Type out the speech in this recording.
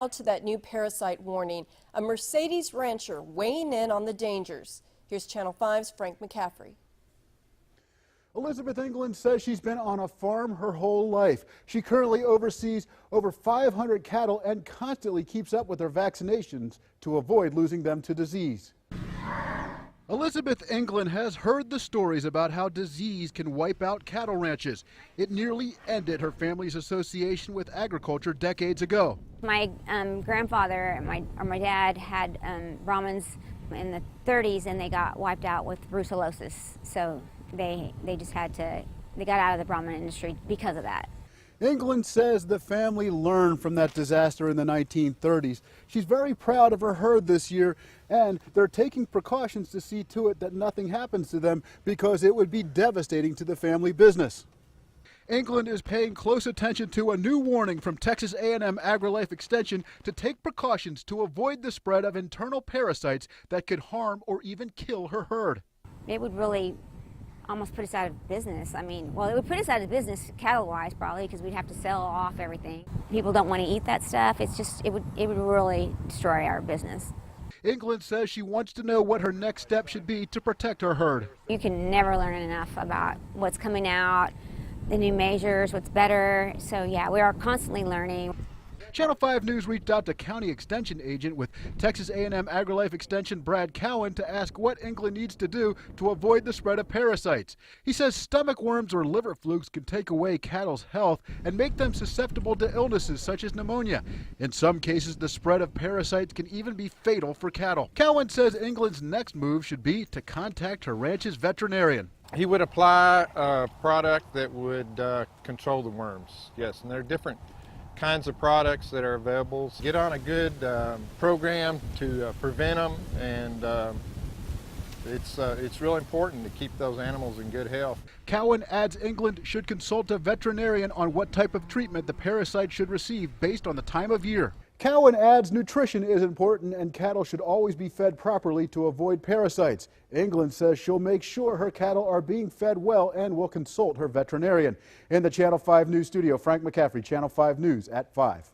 To that new parasite warning, a Mercedes rancher weighing in on the dangers. Here's Channel 5's Frank McCaffrey. Elizabeth England says she's been on a farm her whole life. She currently oversees over 500 cattle and constantly keeps up with their vaccinations to avoid losing them to disease. Elizabeth England has heard the stories about how disease can wipe out cattle ranches. It nearly ended her family's association with agriculture decades ago. My grandfather and my dad had Brahmins in the 30s, and they got wiped out with brucellosis. So they just got out of the Brahmin industry because of that. England says the family learned from that disaster in the 1930s. She's very proud of her herd this year, and they're taking precautions to see to it that nothing happens to them because it would be devastating to the family business. England is paying close attention to a new warning from Texas A&M AgriLife Extension to take precautions to avoid the spread of internal parasites that could harm or even kill her herd. It would really almost put us out of business. I mean, well, it would put us out of business cattle-wise probably, because we'd have to sell off everything. People don't want to eat that stuff. It's just, it would really destroy our business. England says she wants to know what her next step should be to protect her herd. You can never learn enough about what's coming out, the new measures, what's better. So yeah, we are constantly learning. Channel 5 News reached out to County Extension Agent with Texas A&M AgriLife Extension Brad Cowan to ask what England needs to do to avoid the spread of parasites. He says stomach worms or liver flukes can take away cattle's health and make them susceptible to illnesses such as pneumonia. In some cases, the spread of parasites can even be fatal for cattle. Cowan says England's next move should be to contact her ranch's veterinarian. He would apply a product that would control the worms, yes, and there are different kinds of products that are available. Get on a good program to prevent them, and it's real important to keep those animals in good health. Cowan adds England should consult a veterinarian on what type of treatment the parasite should receive based on the time of year. Cowan adds nutrition is important and cattle should always be fed properly to avoid parasites. England says she'll make sure her cattle are being fed well and will consult her veterinarian. In the Channel 5 News studio, Frank McCaffrey, Channel 5 News at 5.